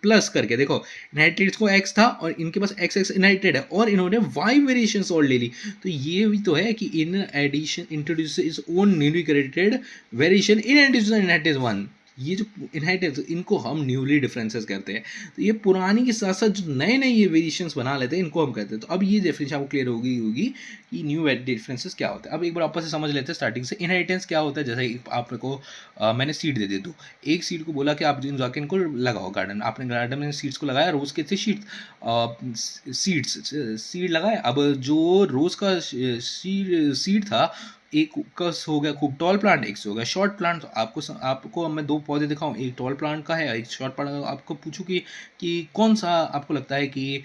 Plus करके, देखो inherited को x था और इनके पास x इनहेरिटेड है और इन्होंने y वेरिएशंस और ले ली, तो ये भी तो है कि in addition introduce is own newly created variation in addition inherited one. ये जो इनहेरिटेड इनको हम न्यूली डिफरेंसेस कहते हैं। तो ये पुरानी के साथ साथ जो नए नए ये वेरिएशंस बना लेते हैं इनको हम कहते हैं। तो अब ये डेफिनेशन आपको क्लियर होगी कि न्यू डिफरेंसेस क्या होता है। अब एक बार आपस से समझ लेते हैं स्टार्टिंग से इनहेरिटेंस क्या होता है। जैसे आपको मैंने सीड दे दी, तो एक सीड को बोला कि आप जाके इनको लगाओ गार्डन, आपने गार्डन में सीड्स को लगाया, रोज़ के थे सीड लगाए। अब जो रोज़ का सीड था, एक का हो गया खूब टॉल प्लांट, एक से हो गया शॉर्ट प्लांट। तो आपको मैं दो पौधे दिखाऊं, एक टॉल प्लांट का है एक शॉर्ट प्लांट का। आपको पूछूं कि कौन सा आपको लगता है कि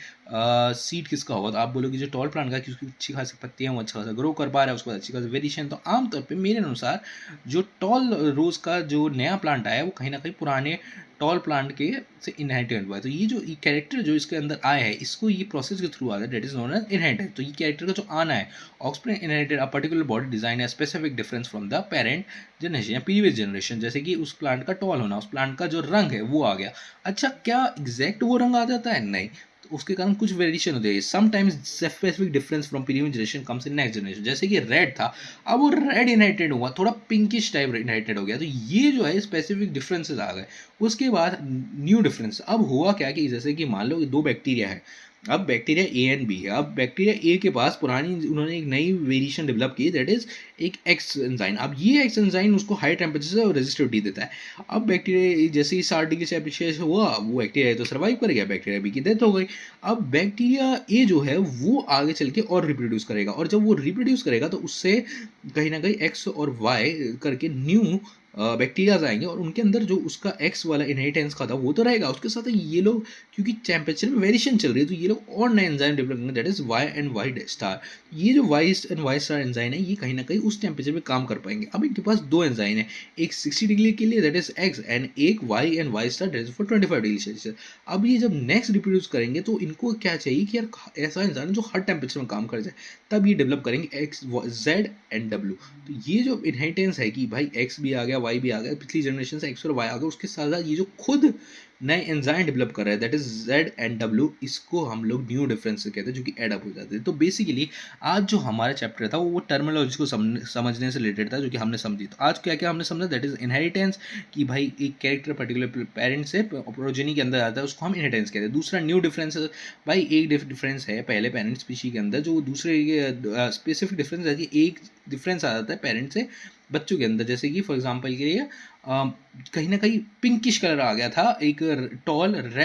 सीड किसका होगा, तो आप बोलोगे जो टॉल प्लांट का, क्योंकि अच्छी खासी पत्तियां वो अच्छा खासा ग्रो कर पा रहा है, उसके बाद अच्छी खासी वेरिएशन। तो आमतौर पे मेरे अनुसार जो टॉल रोज का जो नया प्लांट आया है वो कहीं ना कहीं पुराने टॉल प्लांट के से इनहेरिटेड हुआ है। तो ये जो कैरेक्टर जो इसके अंदर आया है, इसको ये प्रोसेस के थ्रू आता है, that is known as inherited. तो ये कैरेक्टर का जो आना है, offspring inherited a particular body design है specific difference from the parent generation या प्रीवियस जनरेशन। जैसे कि उस प्लांट का टॉल होना, उस प्लांट का जो रंग है वो आ गया। अच्छा, क्या एग्जैक्ट वो रंग आ जाता है? नहीं, तो उसके कारण कुछ वेरिएशन होती है। Sometimes specific difference from previous generation comes in next generation. जैसे कि रेड था, अब वो रेड इनहेरिटेड हुआ, थोड़ा पिंकिश टाइप इनहेरिटेड हो गया। तो ये जो है स्पेसिफिक डिफरेंसेस आ गए। उसके बाद न्यू डिफरेंस अब हुआ क्या कि जैसे कि मान लो कि दो बैक्टीरिया है, अब बैक्टीरिया ए एंड बी है। अब बैक्टीरिया ए के पास पुरानी उन्होंने एक नई वेरिएशन डेवलप की, दैट इज एक एक्स एंजाइम। अब ये एक्स एंजाइम उसको हाई टेम्परेचर से रेजिस्टिविटी देता है। अब बैक्टीरिया जैसे ही 60 डिग्री सेल्सियस हुआ, वो बैक्टीरिया तो सर्वाइव कर गया, बैक्टीरिया बी की डेथ हो गई। अब बैक्टीरिया ए जो है वो आगे चल के और रिप्रोड्यूस करेगा, और जब वो रिप्रोड्यूस करेगा तो उससे कहीं ना कहीं एक्स और वाई करके न्यू बैक्टीरियाज आएंगे, और उनके अंदर जो उसका एक्स वाला इनहेरिटेंस का था वो तो रहेगा। उसके साथ ये लोग क्योंकि टेम्परेचर में वेरिएशन चल रही है, तो ये लोग और नए एंजाइम डेवलप करेंगे, that is Y and Y star. ये जो Y and Y star enzyme है, ये कहीं ना कहीं उस टेम्परेचर में काम कर पाएंगे। अब इनके पास दो एंजाइम है, एक 60 डिग्री के लिए दैट इज एक्स, एंड एक Y and Y star that is for 25 degree Celsius. अब ये जब नेक्स्ट रिप्रोड्यूस करेंगे तो इनको क्या चाहिए कि यार ऐसा एंजाइम जो हर टेम्परेचर में काम कर जाए, तब ये डेवलप करेंगे एक्स जेड एंड डब्ल्यू। तो ये जो इनहेरिटेंस है कि भाई एक्स भी आ गया वाई भी आ गया, पिछली जनरेशन से एक्स और वाई आ गया, उसके साथ साथ ये जो खुद नए एंजाइम डेवलप कर रहे हैं, that is Z and W, इसको हम लोग न्यू डिफरेंस कहते हैं, जो कि एड अप हो जाते हैं। तो बेसिकली आज जो हमारा चैप्टर था वो टर्मिनोलॉजी को समझने से रिलेटेड था, जो कि हमने समझी। तो आज क्या क्या हमने समझा, दैट इज इनहेरिटेंस, कि भाई एक कैरेक्टर पर्टिकुलर पेरेंट से प्रोजेनी के अंदर आता है, उसको हम इनहेरिटेंस कहते हैं। दूसरा न्यू डिफरेंस, भाई एक डिफरेंस है पहले पेरेंट स्पीशी के अंदर, जो दूसरे स्पेसिफिक डिफरेंस है कि एक डिफरेंस आ जाता है पेरेंट से बच्चों के अंदर। जैसे कि फॉर एग्जांपल के लिए कहीं ना कहीं पिंकिश कलर आ गया था एक टॉल